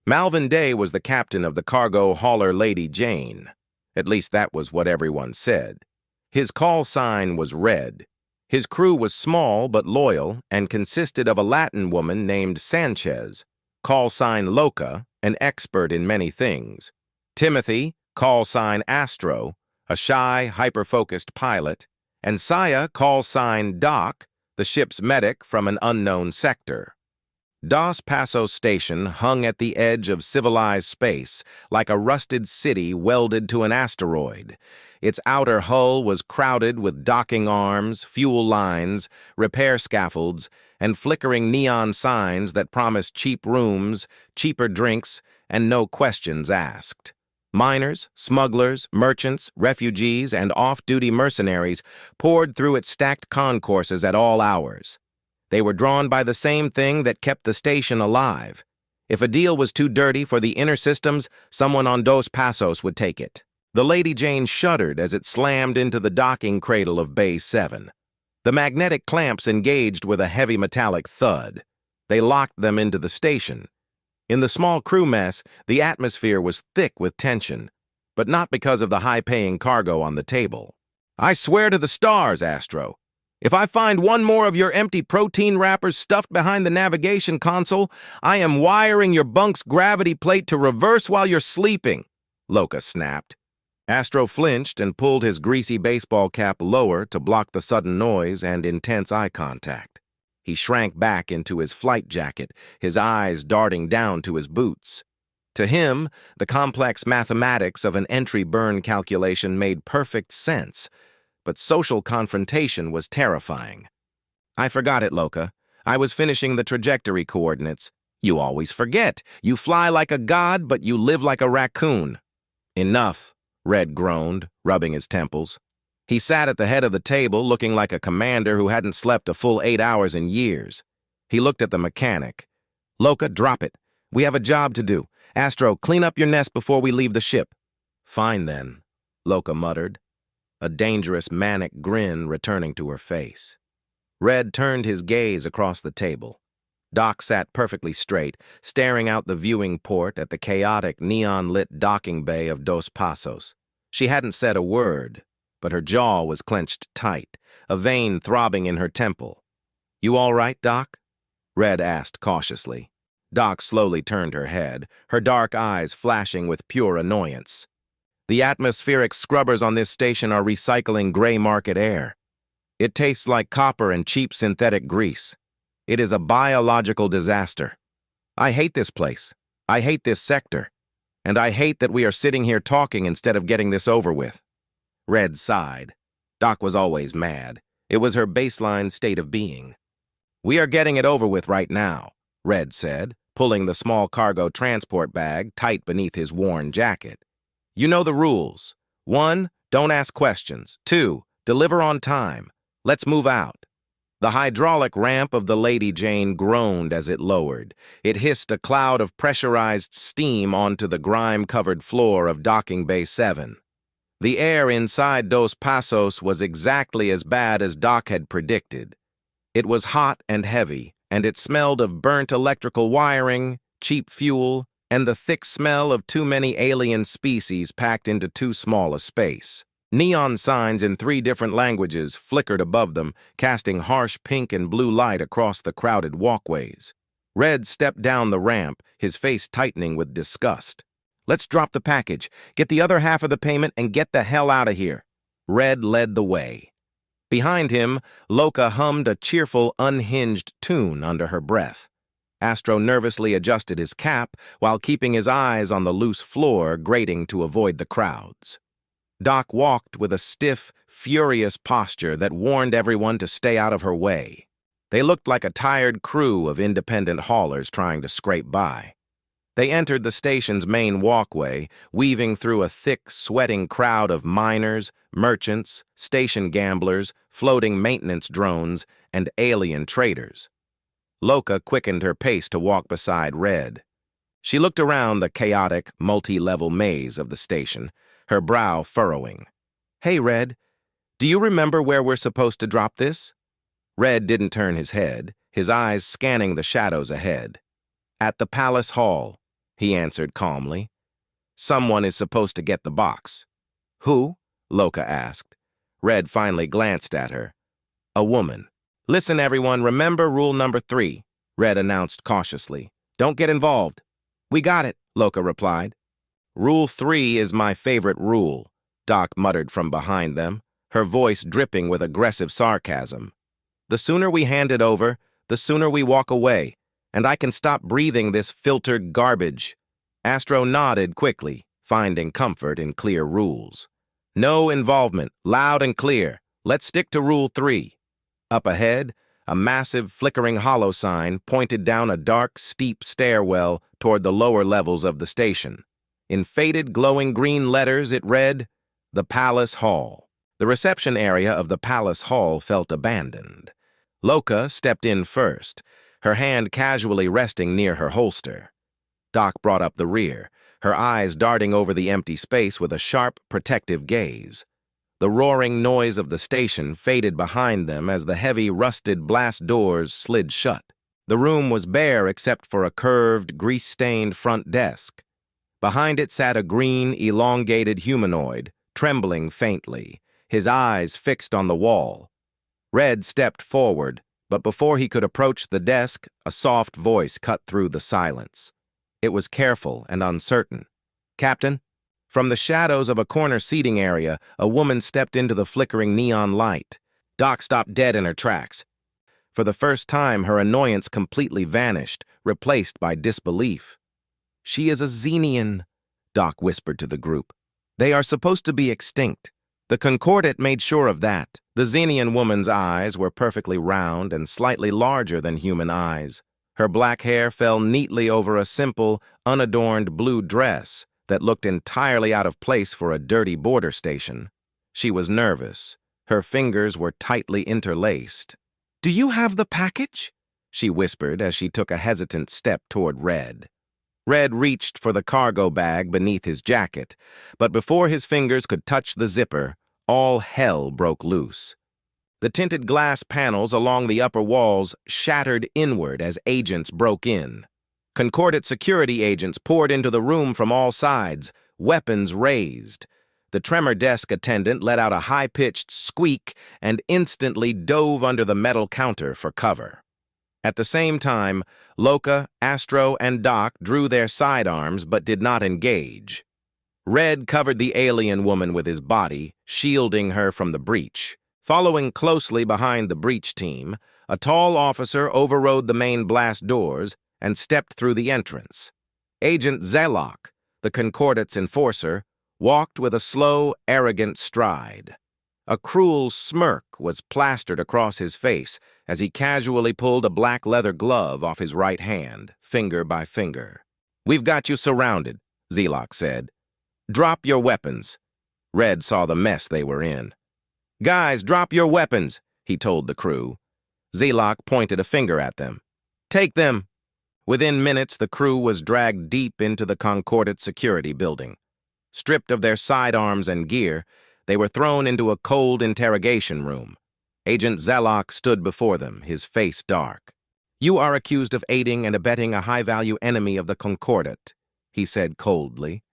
Malvin Day was the captain of the cargo hauler Lady Jane. At least that was what everyone said. His call sign was Red. His crew was small but loyal and consisted of a Latin woman named Sanchez, call sign Loca, an expert in many things; Timothy, call sign Astro, a shy, hyper-focused pilot; and Saya, call sign Doc, the ship's medic from an unknown sector. Pasos Station hung at the edge of civilized space, like a rusted city welded to an asteroid. Its outer hull was crowded with docking arms, fuel lines, repair scaffolds, and flickering neon signs that promised cheap rooms, cheaper drinks, and no questions asked. Miners, smugglers, merchants, refugees, and off-duty mercenaries poured through its stacked concourses at all hours. They were drawn by the same thing that kept the station alive. If a deal was too dirty for the inner systems, someone on Dos Passos would take it. The Lady Jane shuddered as it slammed into the docking cradle of Bay 7. The magnetic clamps engaged with a heavy metallic thud. They locked them into the station. In the small crew mess, the atmosphere was thick with tension, but not because of the high-paying cargo on the table. "I swear to the stars, Astro, if I find one more of your empty protein wrappers stuffed behind the navigation console, I am wiring your bunk's gravity plate to reverse while you're sleeping," Loca snapped. Astro flinched and pulled his greasy baseball cap lower to block the sudden noise and intense eye contact. He shrank back into his flight jacket, his eyes darting down to his boots. To him, the complex mathematics of an entry burn calculation made perfect sense, but social confrontation was terrifying. "I forgot it, Loca. I was finishing the trajectory coordinates." "You always forget. You fly like a god, but you live like a raccoon." "Enough," Red groaned, rubbing his temples. He sat at the head of the table, looking like a commander who hadn't slept a full 8 hours in years. He looked at the mechanic. "Loca, drop it. We have a job to do. Astro, clean up your nest before we leave the ship." "Fine, then," Loca muttered, a dangerous manic grin returning to her face. Red turned his gaze across the table. Doc sat perfectly straight, staring out the viewing port at the chaotic, neon-lit docking bay of Dos Passos. She hadn't said a word, but her jaw was clenched tight, a vein throbbing in her temple. "You all right, Doc?" Red asked cautiously. Doc slowly turned her head, her dark eyes flashing with pure annoyance. "The atmospheric scrubbers on this station are recycling gray market air. It tastes like copper and cheap synthetic grease. It is a biological disaster. I hate this place. I hate this sector. And I hate that we are sitting here talking instead of getting this over with." Red sighed. Doc was always mad. It was her baseline state of being. "We are getting it over with right now," Red said, pulling the small cargo transport bag tight beneath his worn jacket. "You know the rules. 1, don't ask questions. 2, deliver on time. Let's move out." The hydraulic ramp of the Lady Jane groaned as it lowered. It hissed a cloud of pressurized steam onto the grime-covered floor of docking bay 7. The air inside Dos Passos was exactly as bad as Doc had predicted. It was hot and heavy, and it smelled of burnt electrical wiring, cheap fuel, and the thick smell of too many alien species packed into too small a space. Neon signs in 3 different languages flickered above them, casting harsh pink and blue light across the crowded walkways. Red stepped down the ramp, his face tightening with disgust. "Let's drop the package, get the other half of the payment, and get the hell out of here." Red led the way. Behind him, Loca hummed a cheerful, unhinged tune under her breath. Astro nervously adjusted his cap while keeping his eyes on the loose floor, grating to avoid the crowds. Doc walked with a stiff, furious posture that warned everyone to stay out of her way. They looked like a tired crew of independent haulers trying to scrape by. They entered the station's main walkway, weaving through a thick, sweating crowd of miners, merchants, station gamblers, floating maintenance drones, and alien traders. Loca quickened her pace to walk beside Red. She looked around the chaotic, multi-level maze of the station, her brow furrowing. "Hey, Red, do you remember where we're supposed to drop this?" Red didn't turn his head, his eyes scanning the shadows ahead. "At the Palace Hall. he answered calmly. Someone is supposed to get the box. Who? Loka asked. Red finally glanced at her. A woman. Listen, everyone, remember rule number 3, Red announced cautiously. Don't get involved. We got it, Loka replied. Rule 3 is my favorite rule, Doc muttered from behind them, her voice dripping with aggressive sarcasm. The sooner we hand it over, the sooner we walk away, and I can stop breathing this filtered garbage. Astro nodded quickly, finding comfort in clear rules. No involvement, loud and clear. Let's stick to Rule 3. Up ahead, a massive flickering hollow sign pointed down a dark, steep stairwell toward the lower levels of the station. In faded, glowing green letters, it read, The Palace Hall. The reception area of the Palace Hall felt abandoned. Loka stepped in first, her hand casually resting near her holster. Doc brought up the rear, her eyes darting over the empty space with a sharp, protective gaze. The roaring noise of the station faded behind them as the heavy, rusted blast doors slid shut. The room was bare except for a curved, grease-stained front desk. Behind it sat a green, elongated humanoid, trembling faintly, his eyes fixed on the wall. Red stepped forward, but before he could approach the desk, a soft voice cut through the silence. It was careful and uncertain. Captain? From the shadows of a corner seating area, a woman stepped into the flickering neon light. Doc stopped dead in her tracks. For the first time, her annoyance completely vanished, replaced by disbelief. She is a Xenian, Doc whispered to the group. They are supposed to be extinct. The Concordat made sure of that. The Xenian woman's eyes were perfectly round and slightly larger than human eyes. Her black hair fell neatly over a simple, unadorned blue dress that looked entirely out of place for a dirty border station. She was nervous. Her fingers were tightly interlaced. "Do you have the package?" she whispered as she took a hesitant step toward Red. Red reached for the cargo bag beneath his jacket, but before his fingers could touch the zipper, all hell broke loose. The tinted glass panels along the upper walls shattered inward as agents broke in. Concordat security agents poured into the room from all sides, weapons raised. The tremor desk attendant let out a high-pitched squeak and instantly dove under the metal counter for cover. At the same time, Loka, Astro, and Doc drew their sidearms but did not engage. Red covered the alien woman with his body, shielding her from the breach. Following closely behind the breach team, a tall officer overrode the main blast doors and stepped through the entrance. Agent Zelok, the Concordat's enforcer, walked with a slow, arrogant stride. A cruel smirk was plastered across his face as he casually pulled a black leather glove off his right hand, finger by finger. "We've got you surrounded," Zelok said. "Drop your weapons." Red saw the mess they were in. "Guys, drop your weapons," he told the crew. Zelok pointed a finger at them. "Take them." Within minutes, the crew was dragged deep into the Concordat security building. Stripped of their sidearms and gear, they were thrown into a cold interrogation room. Agent Zelok stood before them, his face dark. "You are accused of aiding and abetting a high-value enemy of the Concordat," he said coldly.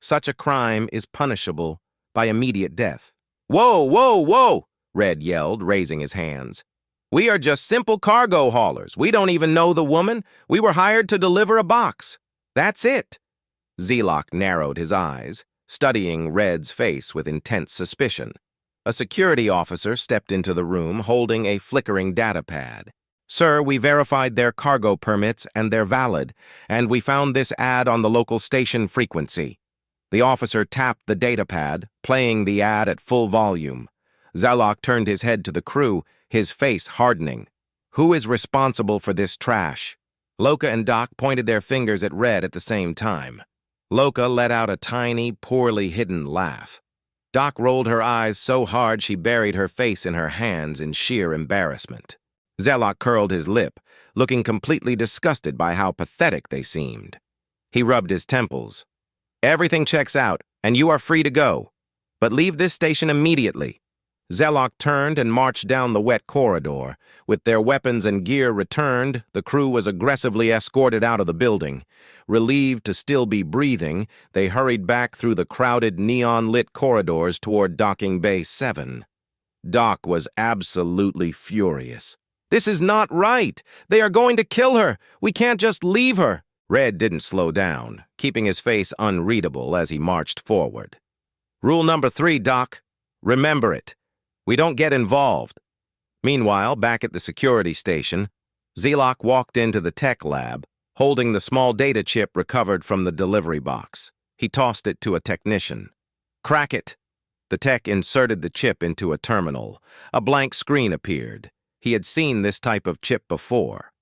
"Such a crime is punishable by immediate death." "Whoa, whoa, whoa!" Red yelled, raising his hands. "We are just simple cargo haulers. We don't even know the woman. We were hired to deliver a box. That's it." Zelok narrowed his eyes, studying Red's face with intense suspicion. A security officer stepped into the room holding a flickering data pad. "Sir, we verified their cargo permits and they're valid, and we found this ad on the local station frequency." The officer tapped the data pad, playing the ad at full volume. Zelok turned his head to the crew, his face hardening. "Who is responsible for this trash?" Loka and Doc pointed their fingers at Red at the same time. Loka let out a tiny, poorly hidden laugh. Doc rolled her eyes so hard she buried her face in her hands in sheer embarrassment. Zelok curled his lip, looking completely disgusted by how pathetic they seemed. He rubbed his temples. "Everything checks out, and you are free to go. But leave this station immediately." Zelok turned and marched down the wet corridor. With their weapons and gear returned, the crew was aggressively escorted out of the building. Relieved to still be breathing, they hurried back through the crowded, neon-lit corridors toward Docking Bay 7. Doc was absolutely furious. "This is not right! They are going to kill her! We can't just leave her!" Red didn't slow down, keeping his face unreadable as he marched forward. "Rule number 3, Doc. Remember it. We don't get involved." Meanwhile, back at the security station, Zelok walked into the tech lab, holding the small data chip recovered from the delivery box. He tossed it to a technician. "Crack it." The tech inserted the chip into a terminal. A blank screen appeared. He had seen this type of chip before.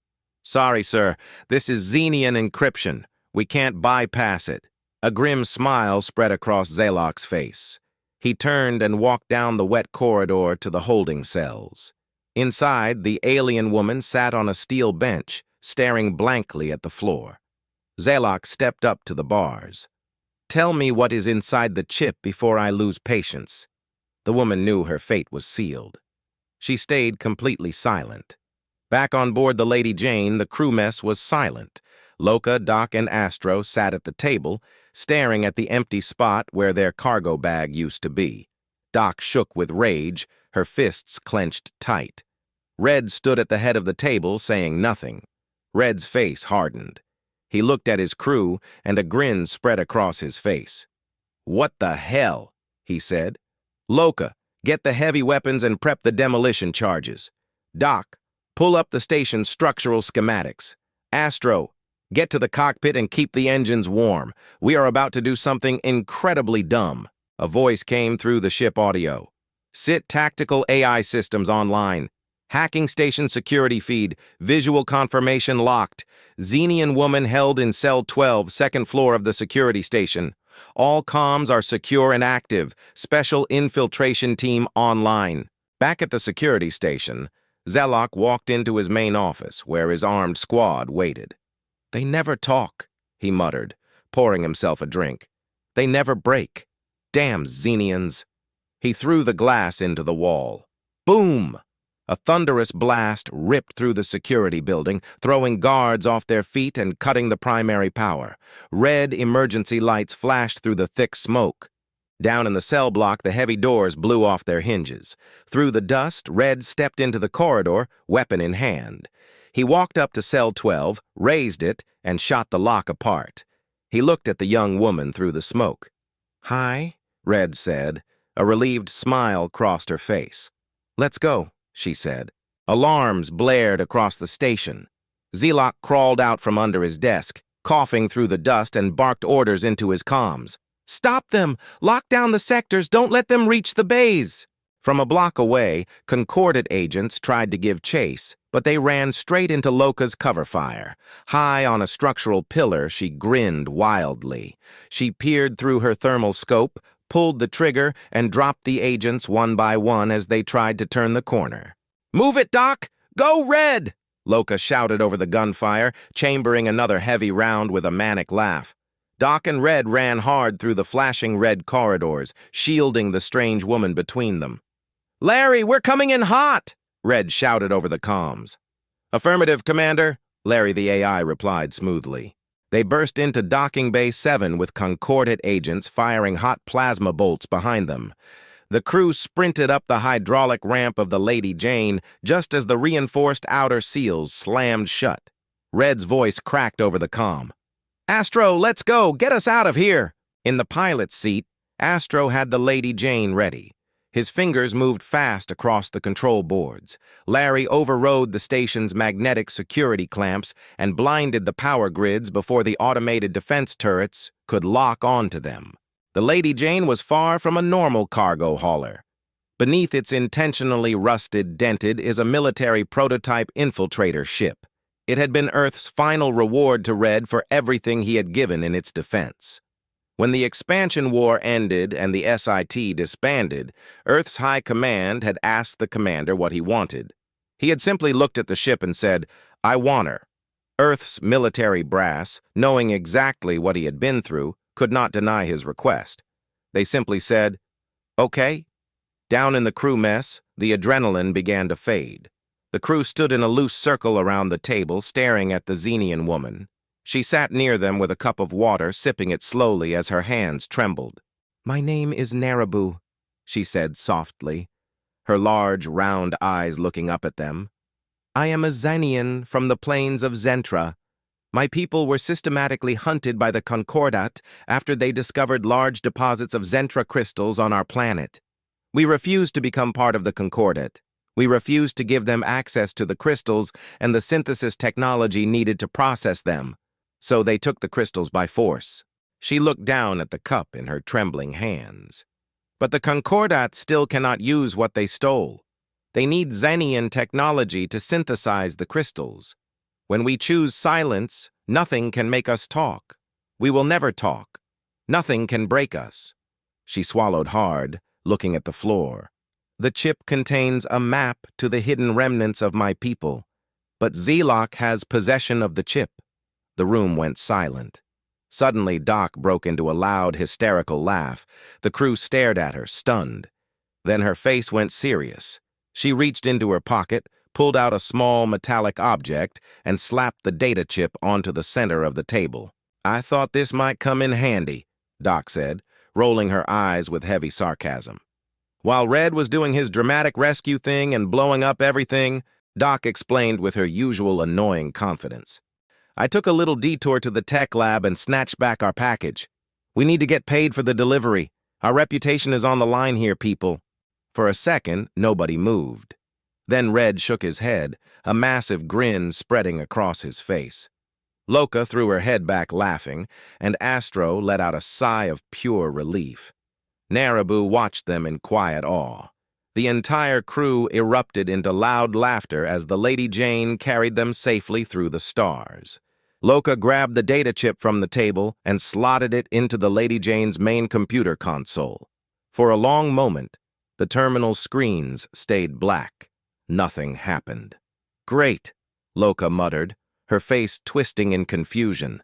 "Sorry, sir. This is Xenian encryption. We can't bypass it." A grim smile spread across Zelok's face. He turned and walked down the wet corridor to the holding cells. Inside, the alien woman sat on a steel bench, staring blankly at the floor. Zelok stepped up to the bars. "Tell me what is inside the chip before I lose patience." The woman knew her fate was sealed. She stayed completely silent. Back on board the Lady Jane, the crew mess was silent. Loka, Doc, and Astro sat at the table, staring at the empty spot where their cargo bag used to be. Doc shook with rage, her fists clenched tight. Red stood at the head of the table, saying nothing. Red's face hardened. He looked at his crew, and a grin spread across his face. "What the hell?" he said. "Loka, get the heavy weapons and prep the demolition charges. Doc, pull up the station's structural schematics. Astro, get to the cockpit and keep the engines warm. We are about to do something incredibly dumb." A voice came through the ship audio. "Sit tactical AI systems online. Hacking station security feed. Visual confirmation locked. Xenian woman held in cell 12, second floor of the security station. All comms are secure and active. Special infiltration team online." Back at the security station, Zelok walked into his main office, where his armed squad waited. "They never talk," he muttered, pouring himself a drink. "They never break. Damn Xenians." He threw the glass into the wall. Boom! A thunderous blast ripped through the security building, throwing guards off their feet and cutting the primary power. Red emergency lights flashed through the thick smoke. Down in the cell block, the heavy doors blew off their hinges. Through the dust, Red stepped into the corridor, weapon in hand. He walked up to cell 12, raised it, and shot the lock apart. He looked at the young woman through the smoke. "Hi," Red said. A relieved smile crossed her face. "Let's go," she said. Alarms blared across the station. Zelok crawled out from under his desk, coughing through the dust, and barked orders into his comms. "Stop them! Lock down the sectors! Don't let them reach the bays!" From a block away, Concordat agents tried to give chase, but they ran straight into Loka's cover fire. High on a structural pillar, she grinned wildly. She peered through her thermal scope, pulled the trigger, and dropped the agents one by one as they tried to turn the corner. "Move it, Doc! Go Red!" Loka shouted over the gunfire, chambering another heavy round with a manic laugh. Doc and Red ran hard through the flashing red corridors, shielding the strange woman between them. "Larry, we're coming in hot!" Red shouted over the comms. "Affirmative, Commander," Larry the AI replied smoothly. They burst into Docking Bay 7 with Concordat agents firing hot plasma bolts behind them. The crew sprinted up the hydraulic ramp of the Lady Jane just as the reinforced outer seals slammed shut. Red's voice cracked over the comm. "Astro, let's go! Get us out of here!" In the pilot's seat, Astro had the Lady Jane ready. His fingers moved fast across the control boards. Larry overrode the station's magnetic security clamps and blinded the power grids before the automated defense turrets could lock onto them. The Lady Jane was far from a normal cargo hauler. Beneath its intentionally rusted, dented is a military prototype infiltrator ship. It had been Earth's final reward to Red for everything he had given in its defense. When the expansion war ended and the SIT disbanded, Earth's high command had asked the commander what he wanted. He had simply looked at the ship and said, "I want her." Earth's military brass, knowing exactly what he had been through, could not deny his request. They simply said, "Okay, Down in the crew mess, the adrenaline began to fade. The crew stood in a loose circle around the table, staring at the Xenian woman. She sat near them with a cup of water, sipping it slowly as her hands trembled. "My name is Narabu," she said softly, her large, round eyes looking up at them. "I am a Xenian from the plains of Zentra. My people were systematically hunted by the Concordat after they discovered large deposits of Zentra crystals on our planet. We refused to become part of the Concordat. We refused to give them access to the crystals and the synthesis technology needed to process them. So they took the crystals by force." She looked down at the cup in her trembling hands. "But the Concordat still cannot use what they stole. They need Xenian technology to synthesize the crystals. When we choose silence, nothing can make us talk. We will never talk. Nothing can break us." She swallowed hard, looking at the floor. "The chip contains a map to the hidden remnants of my people, but Zelok has possession of the chip." The room went silent. Suddenly, Doc broke into a loud, hysterical laugh. The crew stared at her, stunned. Then her face went serious. She reached into her pocket, pulled out a small metallic object, and slapped the data chip onto the center of the table. "I thought this might come in handy," Doc said, rolling her eyes with heavy sarcasm. While Red was doing his dramatic rescue thing and blowing up everything, Doc explained with her usual annoying confidence. "I took a little detour to the tech lab and snatched back our package. We need to get paid for the delivery. Our reputation is on the line here, people." For a second, nobody moved. Then Red shook his head, a massive grin spreading across his face. Loka threw her head back laughing, and Astro let out a sigh of pure relief. Narabu watched them in quiet awe. The entire crew erupted into loud laughter as the Lady Jane carried them safely through the stars. Loka grabbed the data chip from the table and slotted it into the Lady Jane's main computer console. For a long moment, the terminal screens stayed black. Nothing happened. "Great," Loka muttered, her face twisting in confusion.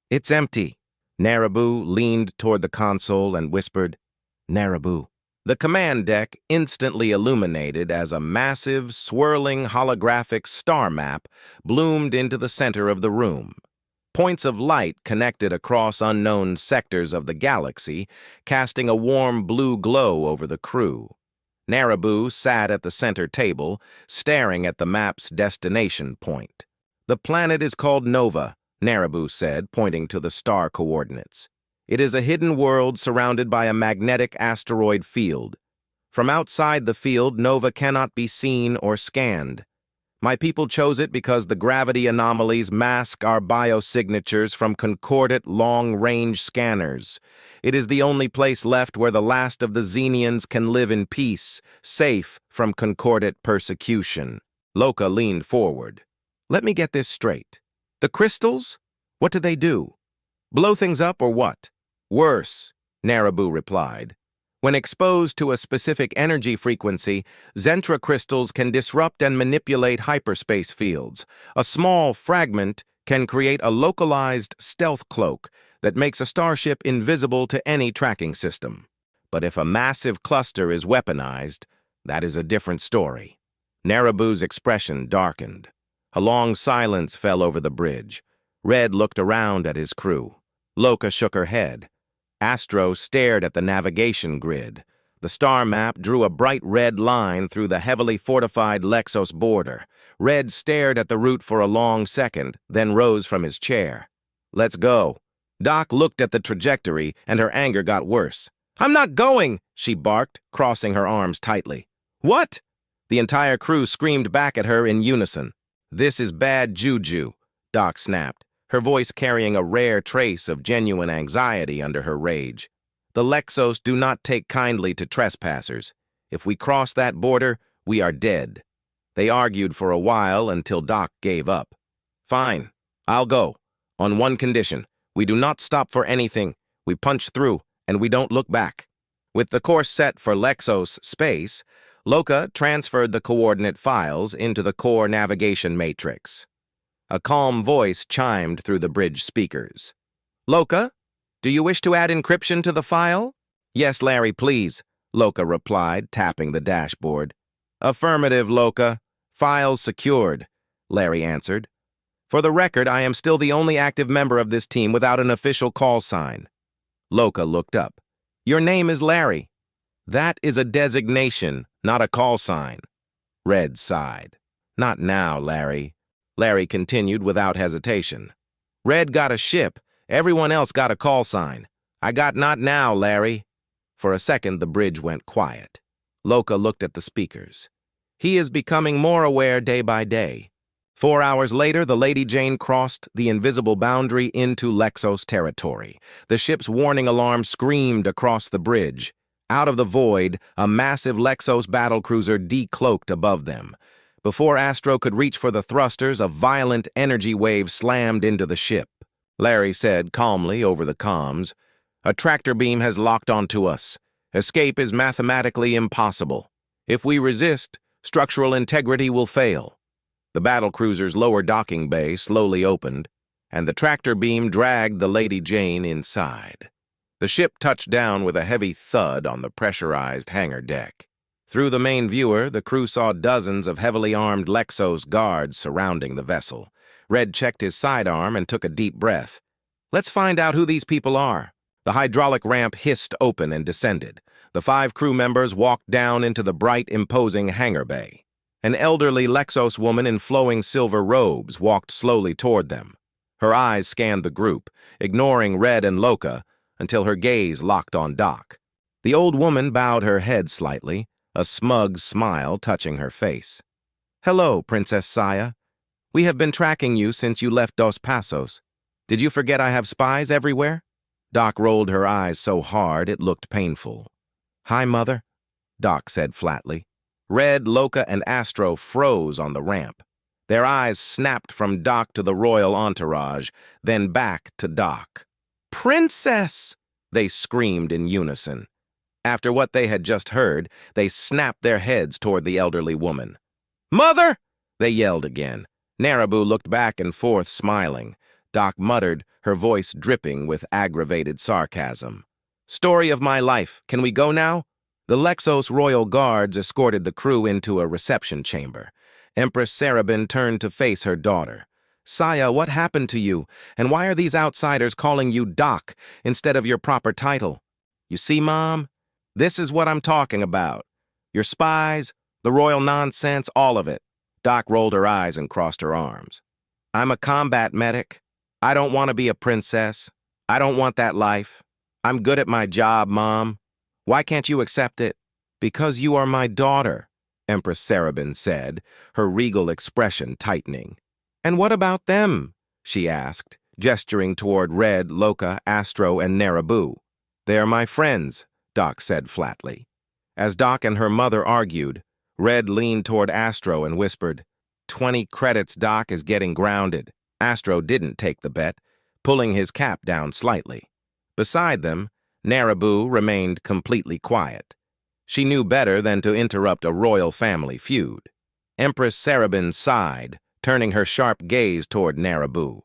"It's empty." Narabu leaned toward the console and whispered, "Narabu." The command deck instantly illuminated as a massive, swirling holographic star map bloomed into the center of the room. Points of light connected across unknown sectors of the galaxy, casting a warm blue glow over the crew. Narabu sat at the center table, staring at the map's destination point. "The planet is called Nova," Narabu said, pointing to the star coordinates. "It is a hidden world surrounded by a magnetic asteroid field. From outside the field, Nova cannot be seen or scanned. My people chose it because the gravity anomalies mask our biosignatures from Concordat long-range scanners. It is the only place left where the last of the Xenians can live in peace, safe from Concordat persecution." Loka leaned forward. "Let me get this straight. The crystals? What do they do? Blow things up or what?" "Worse," Narabu replied. "When exposed to a specific energy frequency, Zentra crystals can disrupt and manipulate hyperspace fields. A small fragment can create a localized stealth cloak that makes a starship invisible to any tracking system. But if a massive cluster is weaponized, that is a different story." Narabu's expression darkened. A long silence fell over the bridge. Red looked around at his crew. Loka shook her head. Astro stared at the navigation grid. The star map drew a bright red line through the heavily fortified Lexos border. Red stared at the route for a long second, then rose from his chair. "Let's go." Doc looked at the trajectory, and her anger got worse. "I'm not going!" she barked, crossing her arms tightly. "What?" The entire crew screamed back at her in unison. "This is bad juju," Doc snapped, her voice carrying a rare trace of genuine anxiety under her rage. "The Lexos do not take kindly to trespassers. If we cross that border, we are dead." They argued for a while until Doc gave up. "Fine, I'll go. On one condition. We do not stop for anything. We punch through, and we don't look back." With the course set for Lexos space, Loka transferred the coordinate files into the core navigation matrix. A calm voice chimed through the bridge speakers. "Loka, do you wish to add encryption to the file?" "Yes, Larry, please. Loka replied, tapping the dashboard. Affirmative, Loka. Files secured, Larry answered. For the record, I am still the only active member of this team without an official call sign. Loka looked up. Your name is Larry. That is a designation, not a call sign. Red sighed. Not now, Larry. Larry continued without hesitation. Red got a ship. Everyone else got a call sign. I got not now, Larry. For a second, the bridge went quiet. Loka looked at the speakers. He is becoming more aware day by day. 4 hours later, the Lady Jane crossed the invisible boundary into Lexos territory. The ship's warning alarm screamed across the bridge. Out of the void, a massive Lexos battlecruiser decloaked above them. Before Astro could reach for the thrusters, a violent energy wave slammed into the ship. Larry said calmly over the comms, A tractor beam has locked onto us. Escape is mathematically impossible. If we resist, structural integrity will fail. The battlecruiser's lower docking bay slowly opened, and the tractor beam dragged the Lady Jane inside. The ship touched down with a heavy thud on the pressurized hangar deck. Through the main viewer, the crew saw dozens of heavily armed Lexos guards surrounding the vessel. Red checked his sidearm and took a deep breath. Let's find out who these people are. The hydraulic ramp hissed open and descended. The 5 crew members walked down into the bright, imposing hangar bay. An elderly Lexos woman in flowing silver robes walked slowly toward them. Her eyes scanned the group, ignoring Red and Loka, until her gaze locked on Doc. The old woman bowed her head slightly, a smug smile touching her face. Hello, Princess Saya. We have been tracking you since you left Dos Pasos. Did you forget I have spies everywhere? Doc rolled her eyes so hard it looked painful. Hi, Mother, Doc said flatly. Red, Loka, and Astro froze on the ramp. Their eyes snapped from Doc to the royal entourage, then back to Doc. Princess! They screamed in unison. After what they had just heard, they snapped their heads toward the elderly woman. Mother! They yelled again. Naraboo looked back and forth, smiling. Doc muttered, her voice dripping with aggravated sarcasm. Story of my life. Can we go now? The Lexos royal guards escorted the crew into a reception chamber. Empress Sarabin turned to face her daughter. Saya, what happened to you? And why are these outsiders calling you Doc instead of your proper title? You see, Mom? This is what I'm talking about. Your spies, the royal nonsense, all of it. Doc rolled her eyes and crossed her arms. I'm a combat medic. I don't want to be a princess. I don't want that life. I'm good at my job, Mom. Why can't you accept it? Because you are my daughter, Empress Sarabin said, her regal expression tightening. And what about them? She asked, gesturing toward Red, Loka, Astro, and Naraboo. They are my friends, Doc said flatly. As Doc and her mother argued, Red leaned toward Astro and whispered, 20 credits, Doc is getting grounded. Astro didn't take the bet, pulling his cap down slightly. Beside them, Naraboo remained completely quiet. She knew better than to interrupt a royal family feud. Empress Sarabin sighed, turning her sharp gaze toward Naraboo.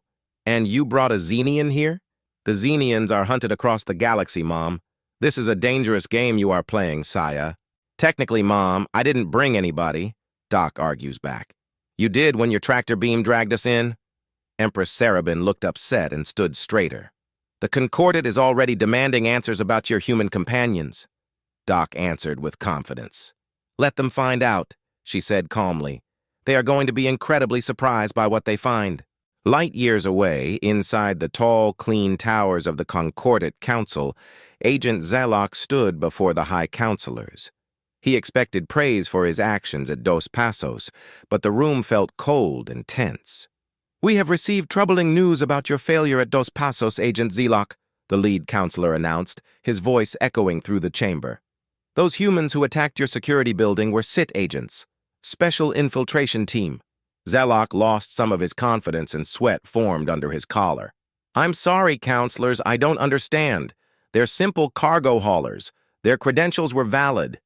And you brought a Xenian here? The Xenians are hunted across the galaxy, Mom. This is a dangerous game you are playing, Saya. Technically, Mom, I didn't bring anybody, Doc argues back. You did when your tractor beam dragged us in? Empress Sarabin looked upset and stood straighter. The Concordat is already demanding answers about your human companions, Doc answered with confidence. Let them find out, she said calmly. They are going to be incredibly surprised by what they find. Light years away, inside the tall, clean towers of the Concordat Council, Agent Zelok stood before the High Counselors. He expected praise for his actions at Dos Pasos, but the room felt cold and tense. We have received troubling news about your failure at Dos Pasos, Agent Zelok, the lead counselor announced, his voice echoing through the chamber. Those humans who attacked your security building were SIT agents, Special Infiltration Team. Zelok lost some of his confidence and sweat formed under his collar. I'm sorry, counselors, I don't understand. They're simple cargo haulers. Their credentials were valid.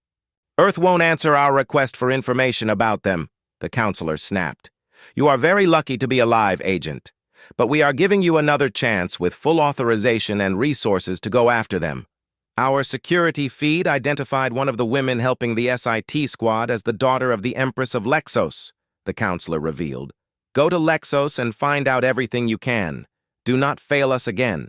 Earth won't answer our request for information about them, the counselor snapped. You are very lucky to be alive, Agent, but we are giving you another chance with full authorization and resources to go after them. Our security feed identified one of the women helping the SIT squad as the daughter of the Empress of Lexos, the counselor revealed. Go to Lexos and find out everything you can. Do not fail us again.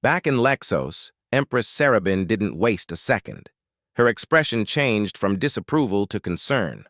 Back in Lexos, Empress Sarabin didn't waste a second. Her expression changed from disapproval to concern.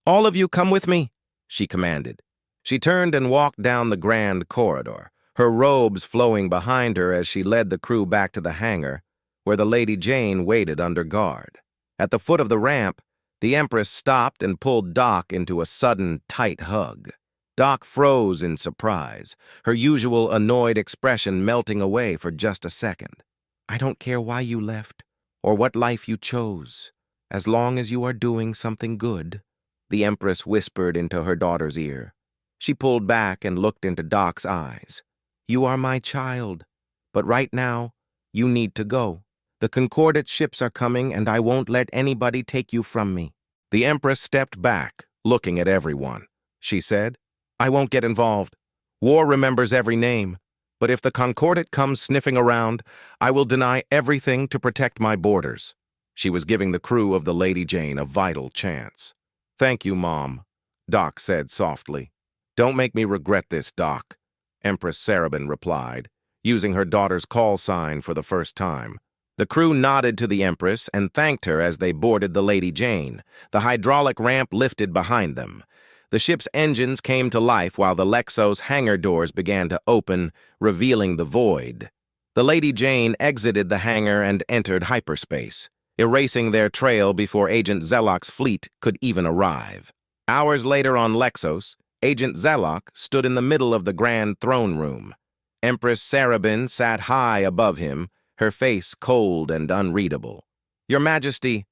All of you come with me, she commanded. She turned and walked down the grand corridor, her robes flowing behind her as she led the crew back to the hangar, where the Lady Jane waited under guard. At the foot of the ramp, the Empress stopped and pulled Doc into a sudden, tight hug. Doc froze in surprise, her usual annoyed expression melting away for just a second. I don't care why you left, or what life you chose, as long as you are doing something good, the Empress whispered into her daughter's ear. She pulled back and looked into Doc's eyes. You are my child, but right now, you need to go. The Concordat ships are coming, and I won't let anybody take you from me. The Empress stepped back, looking at everyone. She said, I won't get involved. War remembers every name. But if the Concordat comes sniffing around, I will deny everything to protect my borders. She was giving the crew of the Lady Jane a vital chance. Thank you, Mom, Doc said softly. Don't make me regret this, Doc, Empress Sarabin replied, using her daughter's call sign for the first time. The crew nodded to the Empress and thanked her as they boarded the Lady Jane. The hydraulic ramp lifted behind them. The ship's engines came to life while the Lexos hangar doors began to open, revealing the void. The Lady Jane exited the hangar and entered hyperspace, erasing their trail before Agent Zelok's fleet could even arrive. Hours later on Lexos, Agent Zelok stood in the middle of the grand throne room. Empress Sarabin sat high above him, her face cold and unreadable. Your Majesty,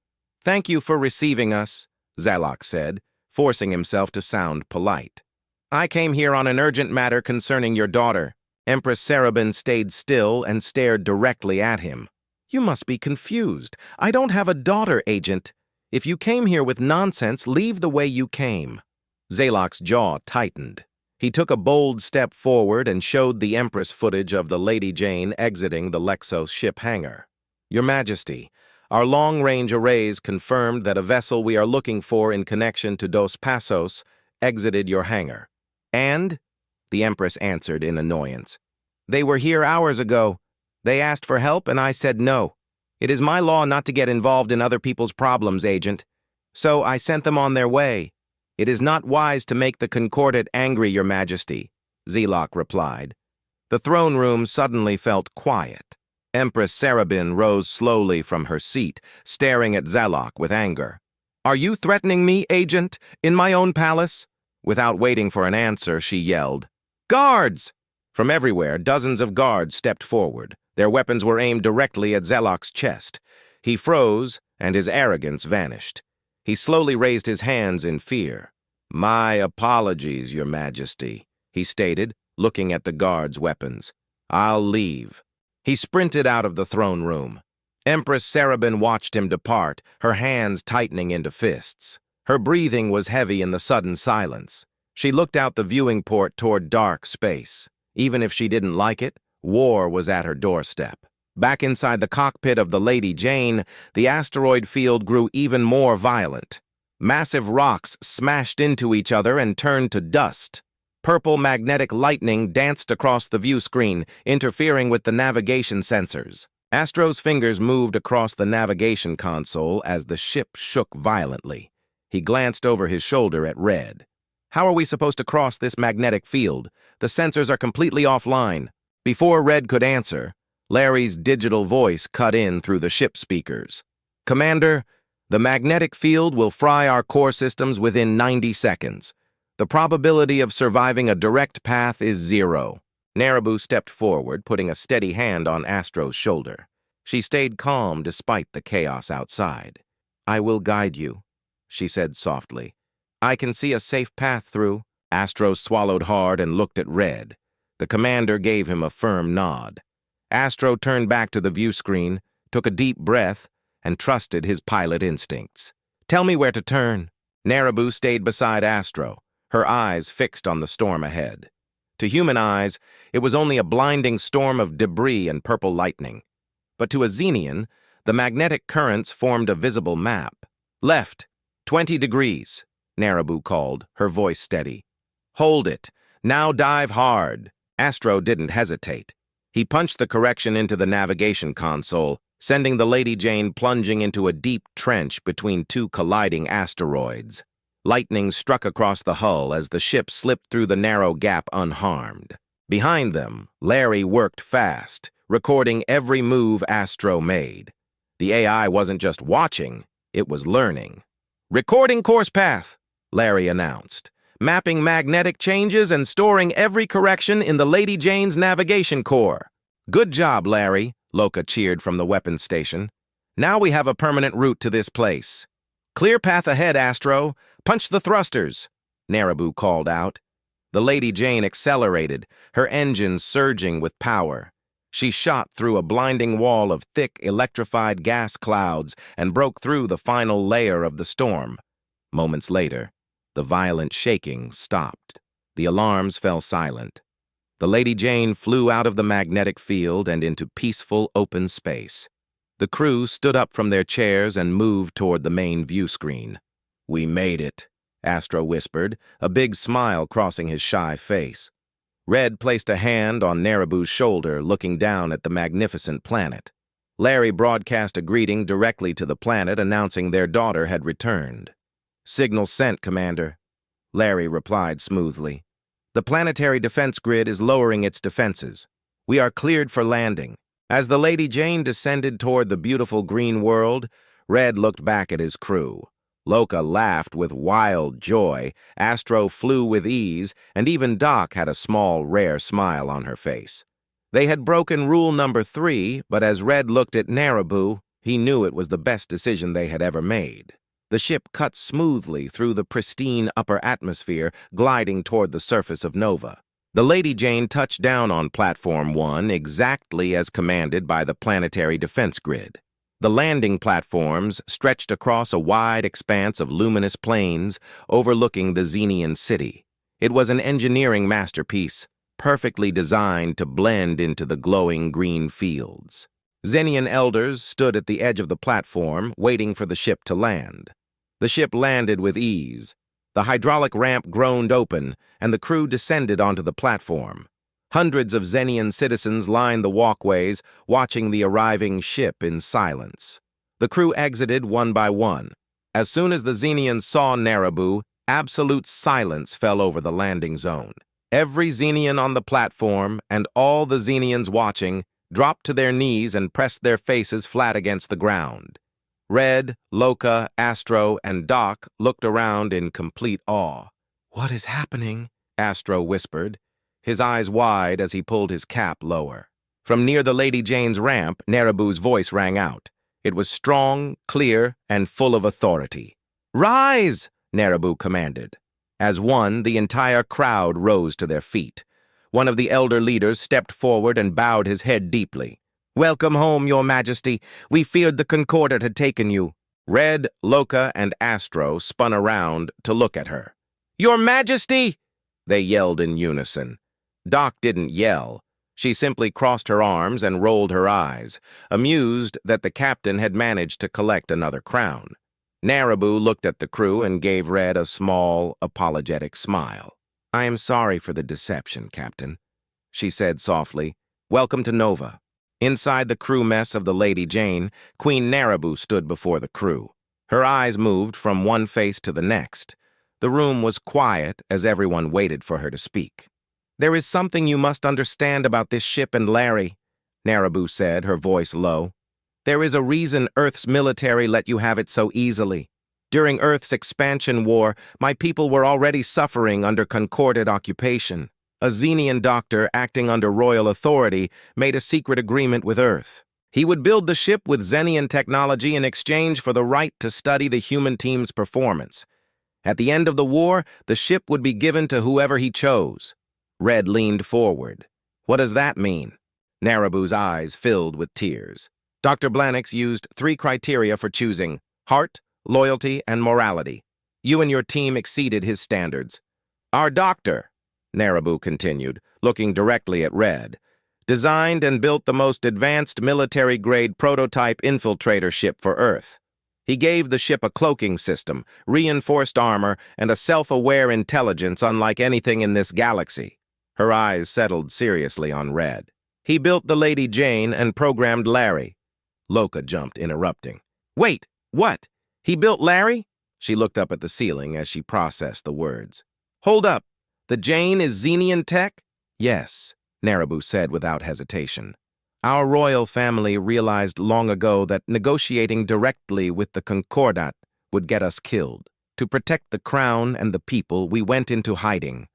thank you for receiving us, Zelok said, forcing himself to sound polite. I came here on an urgent matter concerning your daughter. Empress Sarabin stayed still and stared directly at him. You must be confused. I don't have a daughter, Agent. If you came here with nonsense, leave the way you came. Zelok's jaw tightened. He took a bold step forward and showed the Empress footage of the Lady Jane exiting the Lexos ship hangar. Your Majesty, our long-range arrays confirmed that a vessel we are looking for in connection to Dos Passos exited your hangar. And? The Empress answered in annoyance. They were here hours ago. They asked for help and I said no. It is my law not to get involved in other people's problems, Agent. So I sent them on their way. It is not wise to make the Concordat angry, Your Majesty, Zelok replied. The throne room suddenly felt quiet. Empress Sarabin rose slowly from her seat, staring at Zelok with anger. Are you threatening me, Agent, in my own palace? Without waiting for an answer, she yelled, Guards! From everywhere, dozens of guards stepped forward. Their weapons were aimed directly at Zelok's chest. He froze, and his arrogance vanished. He slowly raised his hands in fear. My apologies, Your Majesty, he stated, looking at the guards' weapons. I'll leave. He sprinted out of the throne room. Empress Sarabin watched him depart, her hands tightening into fists. Her breathing was heavy in the sudden silence. She looked out the viewing port toward dark space. Even if she didn't like it, war was at her doorstep. Back inside the cockpit of the Lady Jane, the asteroid field grew even more violent. Massive rocks smashed into each other and turned to dust. Purple magnetic lightning danced across the view screen, interfering with the navigation sensors. Astro's fingers moved across the navigation console as the ship shook violently. He glanced over his shoulder at Red. How are we supposed to cross this magnetic field? The sensors are completely offline. Before Red could answer, Larry's digital voice cut in through the ship speakers. Commander, the magnetic field will fry our core systems within 90 seconds. The probability of surviving a direct path is 0. Narabu stepped forward, putting a steady hand on Astro's shoulder. She stayed calm despite the chaos outside. I will guide you, she said softly. I can see a safe path through. Astro swallowed hard and looked at Red. The commander gave him a firm nod. Astro turned back to the view screen, took a deep breath, and trusted his pilot instincts. Tell me where to turn. Narabu stayed beside Astro, her eyes fixed on the storm ahead. To human eyes, it was only a blinding storm of debris and purple lightning. But to a Xenian, The magnetic currents formed a visible map. "Left, 20 degrees," Narabu called, her voice steady. "Hold it. Now dive hard." Astro didn't hesitate. He punched the correction into the navigation console, sending the Lady Jane plunging into a deep trench between two colliding asteroids. Lightning struck across the hull as the ship slipped through the narrow gap unharmed. Behind them, Larry worked fast, recording every move Astro made. The AI wasn't just watching, it was learning. "Recording course path," Larry announced, mapping magnetic changes and storing every correction in the Lady Jane's navigation core. "Good job, Larry," Loka cheered from the weapons station. "Now we have a permanent route to this place." "Clear path ahead, Astro. Punch the thrusters," Narabu called out. The Lady Jane accelerated, her engines surging with power. She shot through a blinding wall of thick, electrified gas clouds and broke through the final layer of the storm. Moments later, the violent shaking stopped. The alarms fell silent. The Lady Jane flew out of the magnetic field and into peaceful, open space. The crew stood up from their chairs and moved toward the main view screen. "We made it," Astro whispered, a big smile crossing his shy face. Red placed a hand on Narabu's shoulder, looking down at the magnificent planet. Larry broadcast a greeting directly to the planet, announcing their daughter had returned. "Signal sent, Commander," Larry replied smoothly. "The planetary defense grid is lowering its defenses. We are cleared for landing." As the Lady Jane descended toward the beautiful green world, Red looked back at his crew. Loka laughed with wild joy, Astro flew with ease, and even Doc had a small, rare smile on her face. They had broken rule number 3, but as Red looked at Narabu, he knew it was the best decision they had ever made. The ship cut smoothly through the pristine upper atmosphere, gliding toward the surface of Nova. The Lady Jane touched down on Platform 1 exactly as commanded by the planetary defense grid. The landing platforms stretched across a wide expanse of luminous plains overlooking the Xenian city. It was an engineering masterpiece, perfectly designed to blend into the glowing green fields. Xenian elders stood at the edge of the platform, waiting for the ship to land. The ship landed with ease. The hydraulic ramp groaned open, and the crew descended onto the platform. Hundreds of Xenian citizens lined the walkways, watching the arriving ship in silence. The crew exited one by one. As soon as the Xenians saw Narabu, absolute silence fell over the landing zone. Every Xenian on the platform, and all the Xenians watching, dropped to their knees and pressed their faces flat against the ground. Red, Loka, Astro, and Doc looked around in complete awe. "What is happening?" Astro whispered, his eyes wide as he pulled his cap lower. From near the Lady Jane's ramp, Narabu's voice rang out. It was strong, clear, and full of authority. "Rise!" Narabu commanded. As one, the entire crowd rose to their feet. One of the elder leaders stepped forward and bowed his head deeply. "Welcome home, Your Majesty. We feared the Concordat had taken you." Red, Loka, and Astro spun around to look at her. "Your Majesty!" they yelled in unison. Doc didn't yell. She simply crossed her arms and rolled her eyes, amused that the captain had managed to collect another crown. Narabu looked at the crew and gave Red a small, apologetic smile. "I am sorry for the deception, Captain," she said softly. "Welcome to Nova." Inside the crew mess of the Lady Jane, Queen Narabu stood before the crew. Her eyes moved from one face to the next. The room was quiet as everyone waited for her to speak. "There is something you must understand about this ship and Larry," Narabu said, her voice low. "There is a reason Earth's military let you have it so easily. During Earth's expansion war, my people were already suffering under Concordat occupation. A Xenian doctor, acting under royal authority, made a secret agreement with Earth. He would build the ship with Xenian technology in exchange for the right to study the human team's performance. At the end of the war, the ship would be given to whoever he chose." Red leaned forward. "What does that mean?" Narabu's eyes filled with tears. "Dr. Blanix used 3 criteria for choosing: heart, loyalty, and morality. You and your team exceeded his standards. Our doctor," Narabu continued, looking directly at Red, designed and built the most advanced military-grade prototype infiltrator ship for Earth. He gave the ship a cloaking system, reinforced armor, and a self-aware intelligence unlike anything in this galaxy. Her eyes settled seriously on Red. He built the Lady Jane and programmed Larry. Loka jumped, interrupting. Wait, what? He built Larry? She looked up at the ceiling as she processed the words. Hold up. The Jane is Xenian tech? Yes, Narabu said without hesitation. Our royal family realized long ago that negotiating directly with the Concordat would get us killed. To protect the crown and the people, we went into hiding.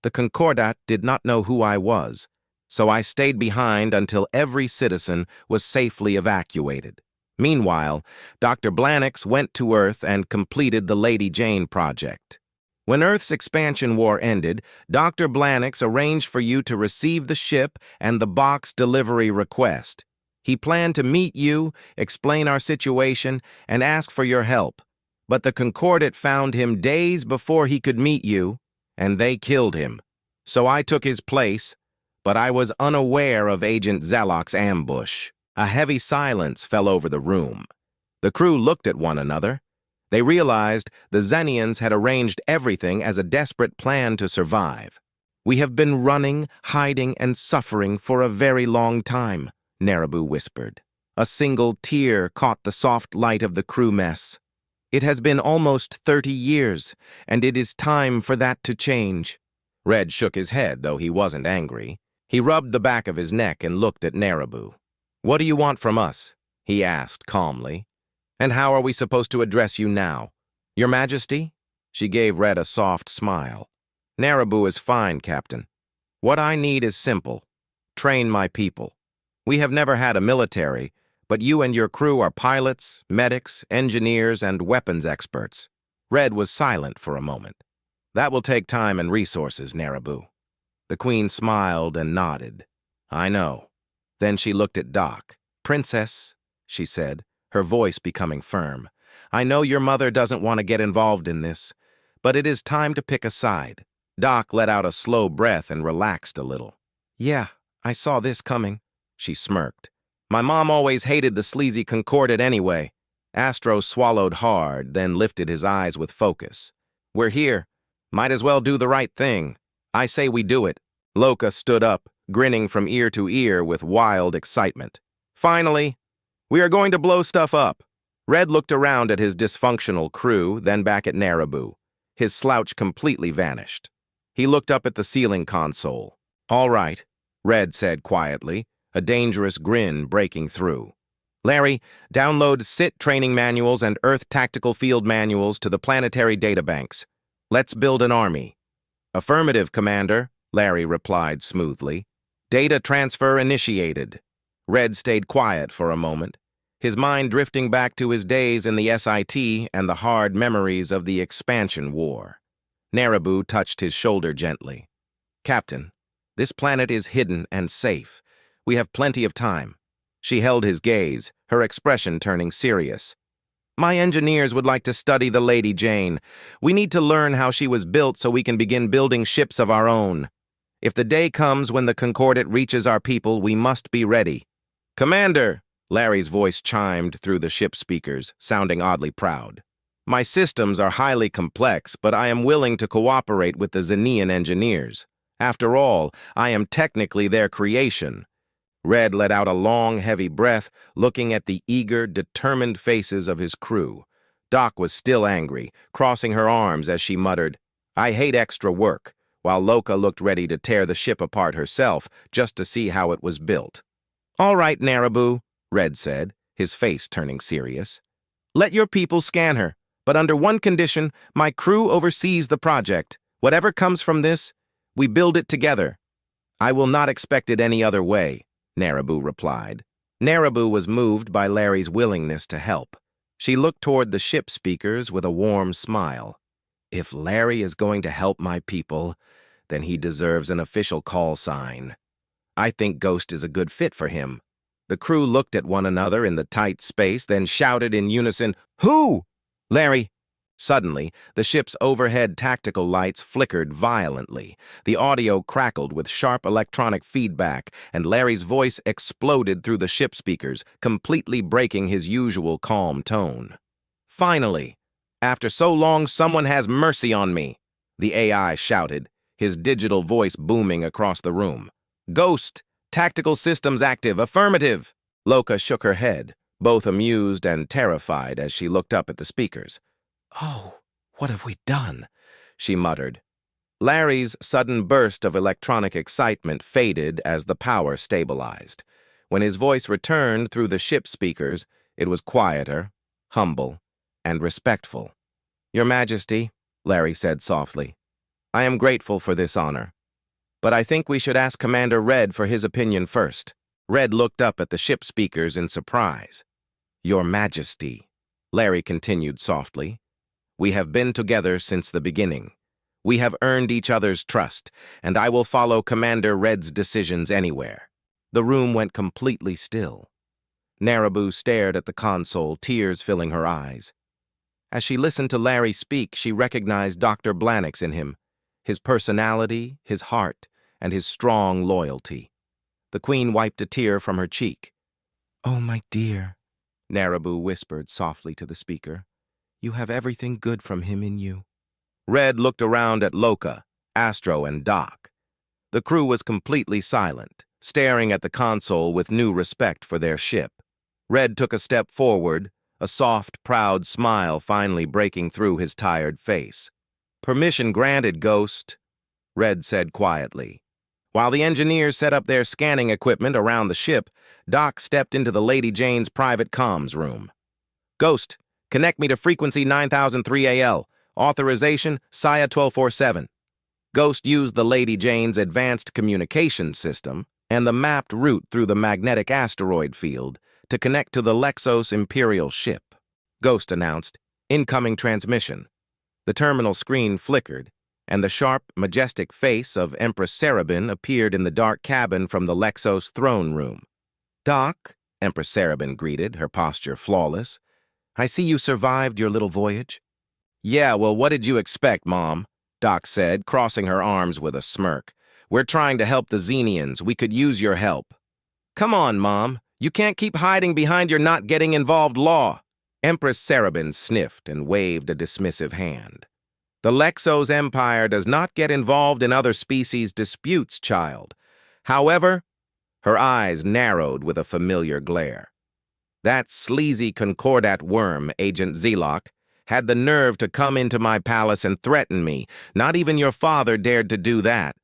The Concordat did not know who I was, so I stayed behind until every citizen was safely evacuated. Meanwhile, Dr. Blanix went to Earth and completed the Lady Jane project. When Earth's expansion war ended, Dr. Blanix arranged for you to receive the ship and the box delivery request. He planned to meet you, explain our situation, and ask for your help. But the Concordat found him days before he could meet you, and they killed him. So I took his place, but I was unaware of Agent Zelok's ambush. A heavy silence fell over the room. The crew looked at one another. They realized the Xenians had arranged everything as a desperate plan to survive. We have been running, hiding, and suffering for a very long time, Narabu whispered. A single tear caught the soft light of the crew mess. It has been almost 30 years, and it is time for that to change. Red shook his head, though he wasn't angry. He rubbed the back of his neck and looked at Narabu. What do you want from us? He asked calmly. And how are we supposed to address you now? Your Majesty? She gave Red a soft smile. Narabu is fine, Captain. What I need is simple. Train my people. We have never had a military, but you and your crew are pilots, medics, engineers, and weapons experts. Red was silent for a moment. That will take time and resources, Narabu. The Queen smiled and nodded. I know. Then she looked at Doc. Princess, she said, her voice becoming firm. I know your mother doesn't want to get involved in this, but it is time to pick a side. Doc let out a slow breath and relaxed a little. Yeah, I saw this coming, she smirked. My mom always hated the sleazy Concordat anyway. Astro swallowed hard, then lifted his eyes with focus. We're here. Might as well do the right thing. I say we do it. Loka stood up, grinning from ear to ear with wild excitement. Finally, we are going to blow stuff up. Red looked around at his dysfunctional crew, then back at Narabu. His slouch completely vanished. He looked up at the ceiling console. All right, Red said quietly, a dangerous grin breaking through. Larry, download SIT training manuals and Earth tactical field manuals to the planetary databanks. Let's build an army. Affirmative, Commander, Larry replied smoothly. Data transfer initiated. Red stayed quiet for a moment, his mind drifting back to his days in the SIT and the hard memories of the expansion war. Narabu touched his shoulder gently. Captain, this planet is hidden and safe. We have plenty of time. She held his gaze, her expression turning serious. My engineers would like to study the Lady Jane. We need to learn how she was built so we can begin building ships of our own. If the day comes when the Concordat reaches our people, we must be ready. Commander, Larry's voice chimed through the ship speakers, sounding oddly proud. My systems are highly complex, but I am willing to cooperate with the Xenian engineers. After all, I am technically their creation. Red let out a long, heavy breath, looking at the eager, determined faces of his crew. Doc was still angry, crossing her arms as she muttered, I hate extra work, while Loka looked ready to tear the ship apart herself just to see how it was built. All right, Narabu, Red said, his face turning serious. Let your people scan her, but under one condition, my crew oversees the project. Whatever comes from this, we build it together. I will not expect it any other way, Narabu replied. Narabu was moved by Larry's willingness to help. She looked toward the ship speakers with a warm smile. If Larry is going to help my people, then he deserves an official call sign. I think Ghost is a good fit for him. The crew looked at one another in the tight space, then shouted in unison, Who? Larry, Suddenly, the ship's overhead tactical lights flickered violently. The audio crackled with sharp electronic feedback, and Larry's voice exploded through the ship speakers, completely breaking his usual calm tone. "Finally! After so long, someone has mercy on me!" the AI shouted, his digital voice booming across the room. "Ghost! Tactical systems active! Affirmative!" Loka shook her head, both amused and terrified as she looked up at the speakers. "Oh, what have we done?" she muttered. Larry's sudden burst of electronic excitement faded as the power stabilized. When his voice returned through the ship speakers, it was quieter, humble, and respectful. "Your Majesty," Larry said softly, "I am grateful for this honor. But I think we should ask Commander Red for his opinion first." Red looked up at the ship speakers in surprise. "Your Majesty," Larry continued softly, "we have been together since the beginning. We have earned each other's trust, and I will follow Commander Red's decisions anywhere." The room went completely still. Narabu stared at the console, tears filling her eyes. As she listened to Larry speak, she recognized Dr. Blanix in him, his personality, his heart, and his strong loyalty. The Queen wiped a tear from her cheek. "Oh, my dear," Narabu whispered softly to the speaker, "you have everything good from him in you." Red looked around at Loka, Astro, and Doc. The crew was completely silent, staring at the console with new respect for their ship. Red took a step forward, a soft, proud smile finally breaking through his tired face. "Permission granted, Ghost," Red said quietly. While the engineers set up their scanning equipment around the ship, Doc stepped into the Lady Jane's private comms room. "Ghost, connect me to frequency 9003 AL. Authorization, SIA 1247. Ghost used the Lady Jane's advanced communications system and the mapped route through the magnetic asteroid field to connect to the Lexos Imperial ship. Ghost announced, "Incoming transmission." The terminal screen flickered, and the sharp, majestic face of Empress Sarabin appeared in the dark cabin from the Lexos throne room. "Doc," Empress Sarabin greeted, her posture flawless, "I see you survived your little voyage." "Yeah, well, what did you expect, Mom?" Doc said, crossing her arms with a smirk. "We're trying to help the Xenians. We could use your help." "Come on, Mom. You can't keep hiding behind your not getting involved law." Empress Sarabin sniffed and waved a dismissive hand. "The Lexos Empire does not get involved in other species' disputes, child. However," her eyes narrowed with a familiar glare, "that sleazy Concordat worm, Agent Zelok, had the nerve to come into my palace and threaten me. Not even your father dared to do that."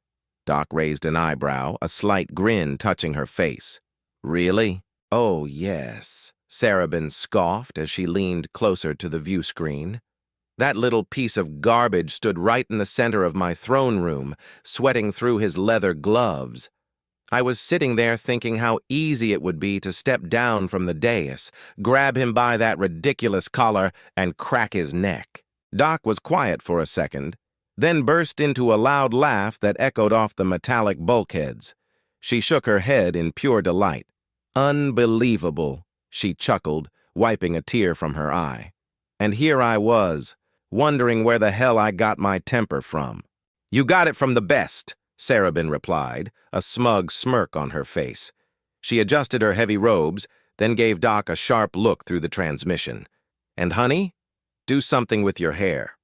Doc raised an eyebrow, a slight grin touching her face. "Really?" "Oh, yes," Sarabin scoffed as she leaned closer to the view screen. "That little piece of garbage stood right in the center of my throne room, sweating through his leather gloves. I was sitting there thinking how easy it would be to step down from the dais, grab him by that ridiculous collar, and crack his neck." Doc was quiet for a second, then burst into a loud laugh that echoed off the metallic bulkheads. She shook her head in pure delight. "Unbelievable," she chuckled, wiping a tear from her eye. "And here I was, wondering where the hell I got my temper from." "You got it from the best," Sarabin replied, a smug smirk on her face. She adjusted her heavy robes, then gave Doc a sharp look through the transmission. "And honey, do something with your hair."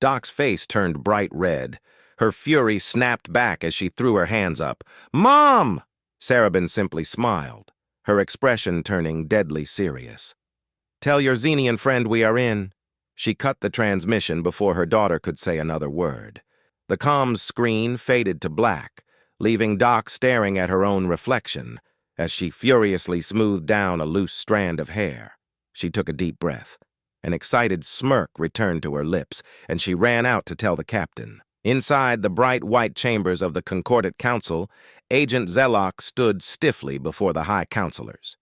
Doc's face turned bright red. Her fury snapped back as she threw her hands up. "Mom!" Sarabin simply smiled, her expression turning deadly serious. "Tell your Xenian friend we are in." She cut the transmission before her daughter could say another word. The comms screen faded to black, leaving Doc staring at her own reflection as she furiously smoothed down a loose strand of hair. She took a deep breath. An excited smirk returned to her lips, and she ran out to tell the captain. Inside the bright white chambers of the Concordat Council, Agent Zelok stood stiffly before the High Counselors.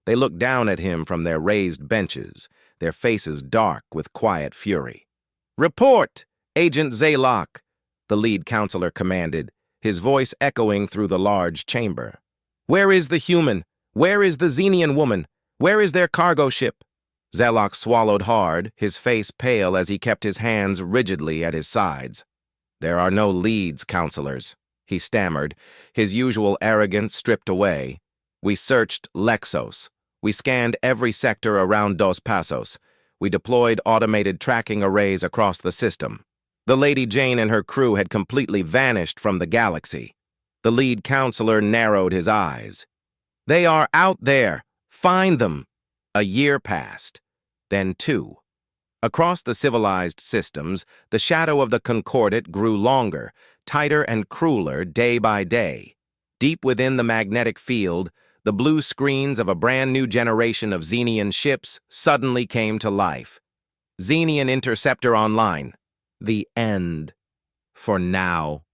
They looked down at him from their raised benches, their faces dark with quiet fury. "Report, Agent Zelok," the lead counselor commanded, his voice echoing through the large chamber. "Where is the human? Where is the Xenian woman? Where is their cargo ship?" Zelok swallowed hard, his face pale as he kept his hands rigidly at his sides. "There are no leads, counselors," he stammered, his usual arrogance stripped away. "We searched Lexos. We scanned every sector around Dos Passos. We deployed automated tracking arrays across the system. The Lady Jane and her crew had completely vanished from the galaxy." The lead counselor narrowed his eyes. "They are out there! Find them!" A year passed, then 2. Across the civilized systems, the shadow of the Concordat grew longer, tighter and crueler day by day. Deep within the magnetic field, the blue screens of a brand new generation of Xenian ships suddenly came to life. Xenian Interceptor online. The end. For now.